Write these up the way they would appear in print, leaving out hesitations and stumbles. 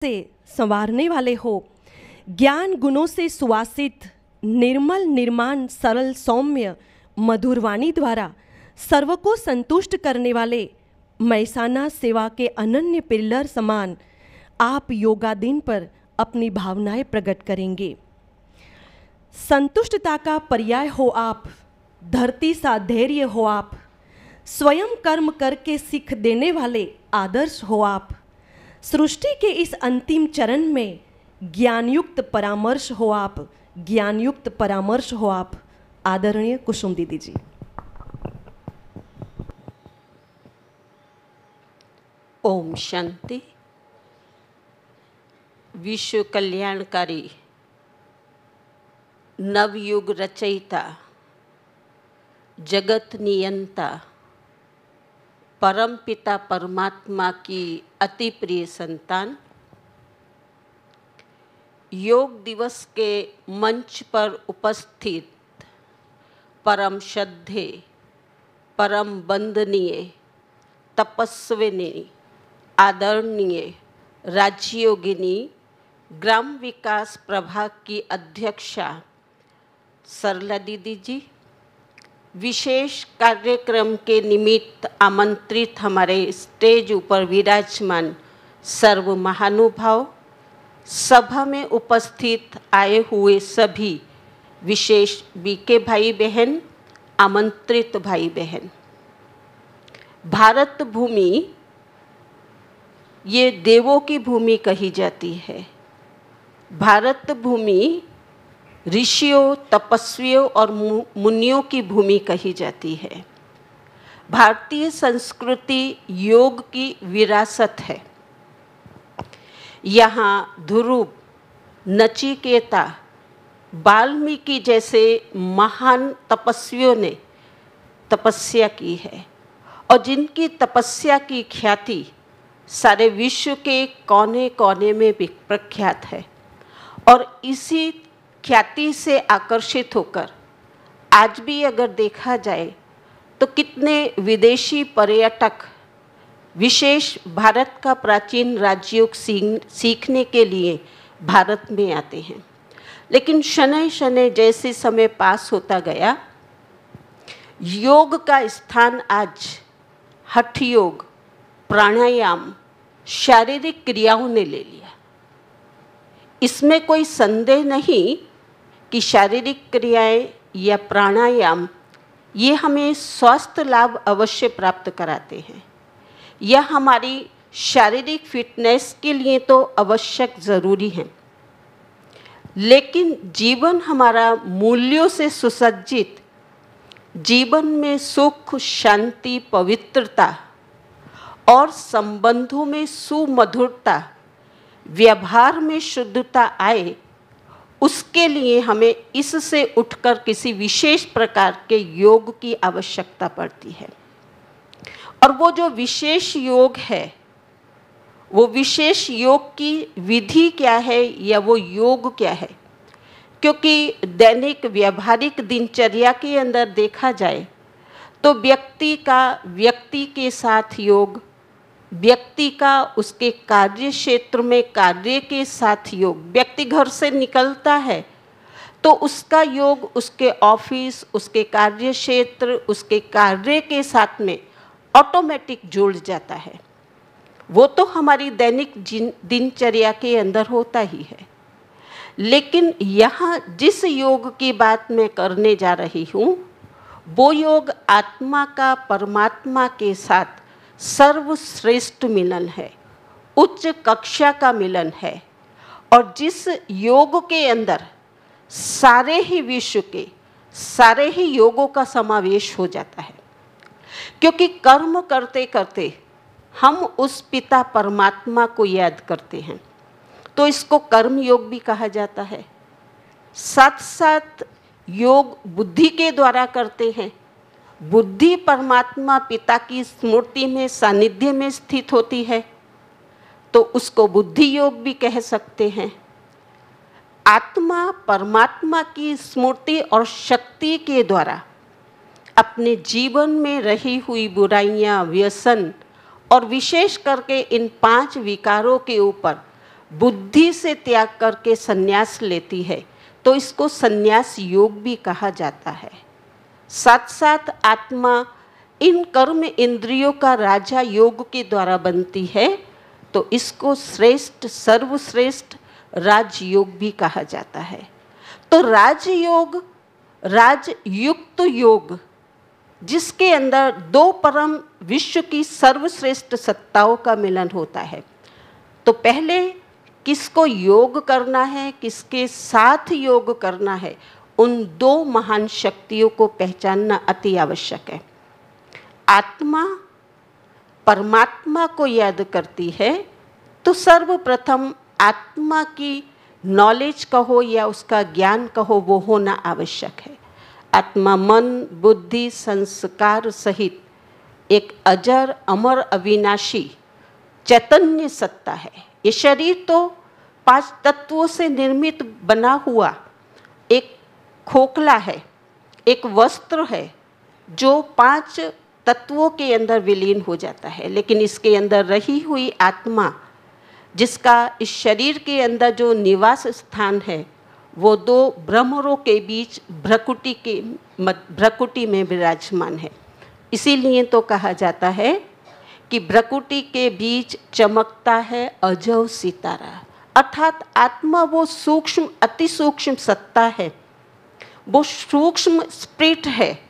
से संवारने वाले हो, ज्ञान गुणों से सुवासित निर्मल निर्माण सरल सौम्य मधुर वाणी द्वारा सर्व को संतुष्ट करने वाले मैसाना सेवा के अनन्य पिल्लर समान आप योगादिन पर अपनी भावनाएं प्रकट करेंगे। संतुष्टता का पर्याय हो आप, धरती सा धैर्य हो आप, स्वयं कर्म करके सीख देने वाले आदर्श हो आप, सृष्टि के इस अंतिम चरण में ज्ञानयुक्त परामर्श हो आप, ज्ञानयुक्त परामर्श हो आप। आदरणीय कुसुम दीदी जी। ओम शांति। विश्व कल्याणकारी नवयुग रचयिता, जगत नियंता, परम पिता परमात्मा की अति प्रिय संतान, योग दिवस के मंच पर उपस्थित परम श्रद्धे, परम वंदनीय, तपस्विनी, आदरणीय राज्ययोगिनी, ग्राम विकास प्रभाग की अध्यक्षा सरला दीदी जी, विशेष कार्यक्रम के निमित्त आमंत्रित हमारे स्टेज ऊपर विराजमान सर्व महानुभाव, सभा में उपस्थित आए हुए सभी विशेष बीके भाई बहन, आमंत्रित भाई बहन। भारत भूमि ये देवों की भूमि कही जाती है। भारत भूमि ऋषियों, तपस्वियों और मुनियों की भूमि कही जाती है। भारतीय संस्कृति योग की विरासत है। यहाँ ध्रुव, नचिकेता, वाल्मीकि जैसे महान तपस्वियों ने तपस्या की है और जिनकी तपस्या की ख्याति सारे विश्व के कोने कोने में प्रख्यात है। और इसी ख्याति से आकर्षित होकर आज भी अगर देखा जाए तो कितने विदेशी पर्यटक विशेष भारत का प्राचीन राजयोग सीखने के लिए भारत में आते हैं। लेकिन शनै शनै जैसे समय पास होता गया, योग का स्थान आज हठ योग, प्राणायाम, शारीरिक क्रियाओं ने ले लिया। इसमें कोई संदेह नहीं कि शारीरिक क्रियाएं या प्राणायाम ये हमें स्वास्थ्य लाभ अवश्य प्राप्त कराते हैं। यह हमारी शारीरिक फिटनेस के लिए तो आवश्यक ज़रूरी है, लेकिन जीवन हमारा मूल्यों से सुसज्जित, जीवन में सुख, शांति, पवित्रता और संबंधों में सुमधुरता, व्यवहार में शुद्धता आए, उसके लिए हमें इससे उठकर किसी विशेष प्रकार के योग की आवश्यकता पड़ती है। और वो जो विशेष योग है, वो विशेष योग की विधि क्या है या वो योग क्या है? क्योंकि दैनिक व्यवहारिक दिनचर्या के अंदर देखा जाए तो व्यक्ति का व्यक्ति के साथ योग, व्यक्ति का उसके कार्य क्षेत्र में कार्य के साथ योग, व्यक्ति घर से निकलता है तो उसका योग उसके ऑफिस, उसके कार्य क्षेत्र, उसके कार्य के साथ में ऑटोमेटिक जुड़ जाता है। वो तो हमारी दैनिक दिनचर्या के अंदर होता ही है। लेकिन यहाँ जिस योग की बात मैं करने जा रही हूँ, वो योग आत्मा का परमात्मा के साथ सर्वश्रेष्ठ मिलन है, उच्च कक्षा का मिलन है। और जिस योग के अंदर सारे ही विश्व के सारे ही योगों का समावेश हो जाता है। क्योंकि कर्म करते करते हम उस पिता परमात्मा को याद करते हैं, तो इसको कर्म योग भी कहा जाता है। साथ साथ योग बुद्धि के द्वारा करते हैं। बुद्धि परमात्मा पिता की स्मृति में, सानिध्य में स्थित होती है, तो उसको बुद्धि योग भी कह सकते हैं। आत्मा परमात्मा की स्मृति और शक्ति के द्वारा अपने जीवन में रही हुई बुराइयां, व्यसन और विशेष करके इन 5 विकारों के ऊपर बुद्धि से त्याग करके संन्यास लेती है तो इसको संन्यास योग भी कहा जाता है। साथ साथ आत्मा इन कर्म इंद्रियों का राजा योग के द्वारा बनती है तो इसको श्रेष्ठ सर्वश्रेष्ठ राजयोग भी कहा जाता है। तो राजयोग, राजयुक्त योग, जिसके अंदर दो परम विश्व की सर्वश्रेष्ठ सत्ताओं का मिलन होता है। तो पहले किसको योग करना है, किसके साथ योग करना है, उन दो महान शक्तियों को पहचानना अति आवश्यक है। आत्मा परमात्मा को याद करती है तो सर्वप्रथम आत्मा की नॉलेज कहो या उसका ज्ञान कहो वो होना आवश्यक है। आत्मा मन, बुद्धि, संस्कार सहित एक अजर, अमर, अविनाशी चैतन्य सत्ता है। ये शरीर तो 5 तत्वों से निर्मित बना हुआ एक खोखला है, एक वस्त्र है जो 5 तत्वों के अंदर विलीन हो जाता है। लेकिन इसके अंदर रही हुई आत्मा, जिसका इस शरीर के अंदर जो निवास स्थान है, वो 2 भ्रमरों के बीच भ्रकुटी में विराजमान है। इसीलिए तो कहा जाता है कि भ्रकुटी के बीच चमकता है अजव सितारा। अर्थात आत्मा वो सूक्ष्म, अति सूक्ष्म सत्ता है, वो सूक्ष्म स्पिरिट है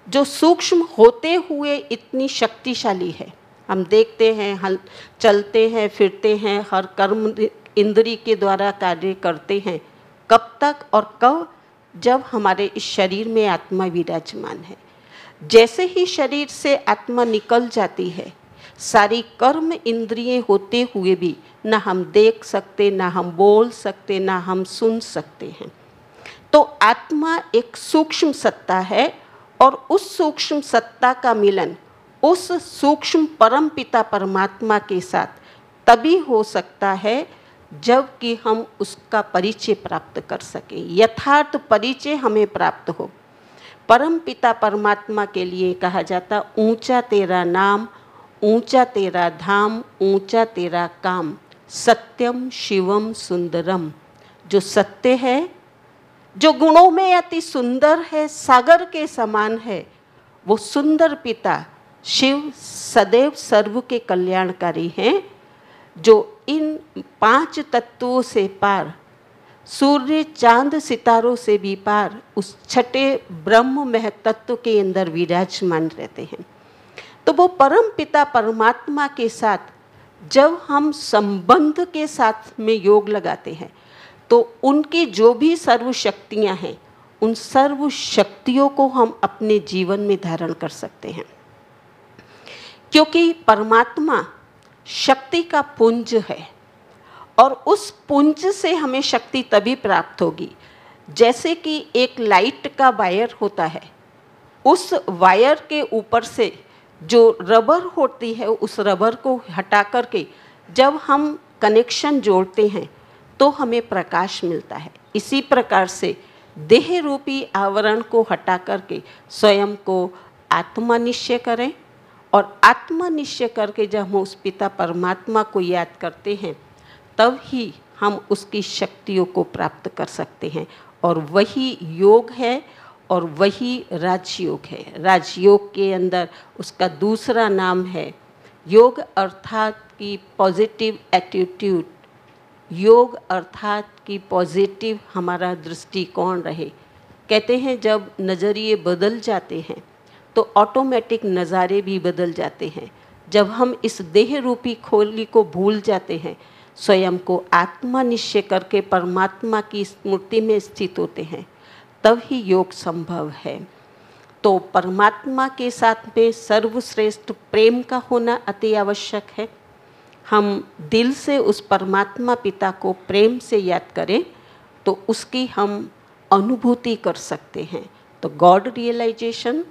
जो सूक्ष्म होते हुए इतनी शक्तिशाली है। हम देखते हैं, चलते हैं, फिरते हैं, हर कर्म इंद्री के द्वारा कार्य करते हैं। कब तक और कब? जब हमारे इस शरीर में आत्मा विराजमान है। जैसे ही शरीर से आत्मा निकल जाती है, सारी कर्म इंद्रियां होते हुए भी ना हम देख सकते, ना हम बोल सकते, ना हम सुन सकते हैं। तो आत्मा एक सूक्ष्म सत्ता है और उस सूक्ष्म सत्ता का मिलन उस सूक्ष्म परम पिता परमात्मा के साथ तभी हो सकता है जब कि हम उसका परिचय प्राप्त कर सकें, यथार्थ परिचय हमें प्राप्त हो। परम पिता परमात्मा के लिए कहा जाता, ऊंचा तेरा नाम, ऊंचा तेरा धाम, ऊंचा तेरा काम, सत्यम शिवम सुंदरम। जो सत्य है, जो गुणों में अति सुंदर है, सागर के समान है, वो सुंदर पिता शिव सदैव सर्व के कल्याणकारी हैं, जो इन 5 तत्वों से पार, सूर्य चांद सितारों से भी पार, उस छठे ब्रह्म महतत्व के अंदर विराजमान रहते हैं। तो वो परम पिता परमात्मा के साथ जब हम संबंध के साथ में योग लगाते हैं तो उनकी जो भी सर्व शक्तियाँ हैं, उन सर्व शक्तियों को हम अपने जीवन में धारण कर सकते हैं। क्योंकि परमात्मा शक्ति का पुंज है और उस पुंज से हमें शक्ति तभी प्राप्त होगी जैसे कि एक लाइट का वायर होता है, उस वायर के ऊपर से जो रबर होती है, उस रबर को हटा करके जब हम कनेक्शन जोड़ते हैं तो हमें प्रकाश मिलता है। इसी प्रकार से देह रूपी आवरण को हटा करके स्वयं को आत्मा निश्चय करें और आत्मा निश्चय करके जब हम उस पिता परमात्मा को याद करते हैं तब ही हम उसकी शक्तियों को प्राप्त कर सकते हैं। और वही योग है और वही राजयोग है। राजयोग के अंदर उसका दूसरा नाम है योग, अर्थात कि पॉजिटिव एटीट्यूड। योग अर्थात कि पॉजिटिव हमारा दृष्टिकोण रहे। कहते हैं जब नज़रिए बदल जाते हैं तो ऑटोमेटिक नज़ारे भी बदल जाते हैं। जब हम इस देह रूपी खोली को भूल जाते हैं, स्वयं को आत्मा निश्चय करके परमात्मा की स्मृति में स्थित होते हैं, तब ही योग संभव है। तो परमात्मा के साथ में सर्वश्रेष्ठ प्रेम का होना अति आवश्यक है। हम दिल से उस परमात्मा पिता को प्रेम से याद करें तो उसकी हम अनुभूति कर सकते हैं। तो गॉड रियलाइजेशन,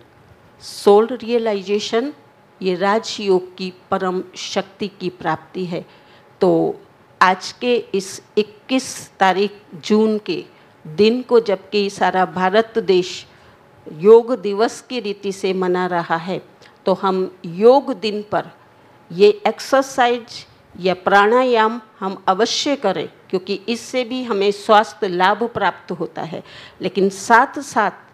सोल रियलाइजेशन, ये राजयोग की परम शक्ति की प्राप्ति है। तो आज के इस 21 तारीख जून के दिन को जबकि सारा भारत देश योग दिवस की रीति से मना रहा है, तो हम योग दिन पर ये एक्सरसाइज या प्राणायाम हम अवश्य करें, क्योंकि इससे भी हमें स्वास्थ्य लाभ प्राप्त होता है। लेकिन साथ साथ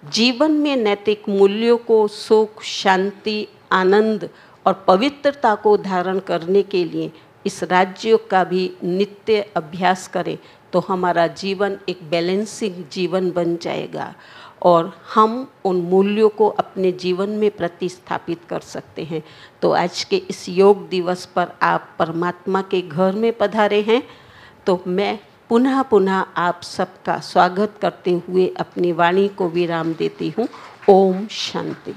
जीवन में नैतिक मूल्यों को, सुख, शांति, आनंद और पवित्रता को धारण करने के लिए इस राजयोग का भी नित्य अभ्यास करें तो हमारा जीवन एक बैलेंसिंग जीवन बन जाएगा और हम उन मूल्यों को अपने जीवन में प्रतिस्थापित कर सकते हैं। तो आज के इस योग दिवस पर आप परमात्मा के घर में पधारे हैं, तो मैं पुनः पुनः आप सबका स्वागत करते हुए अपनी वाणी को विराम देती हूँ। ओम शांति।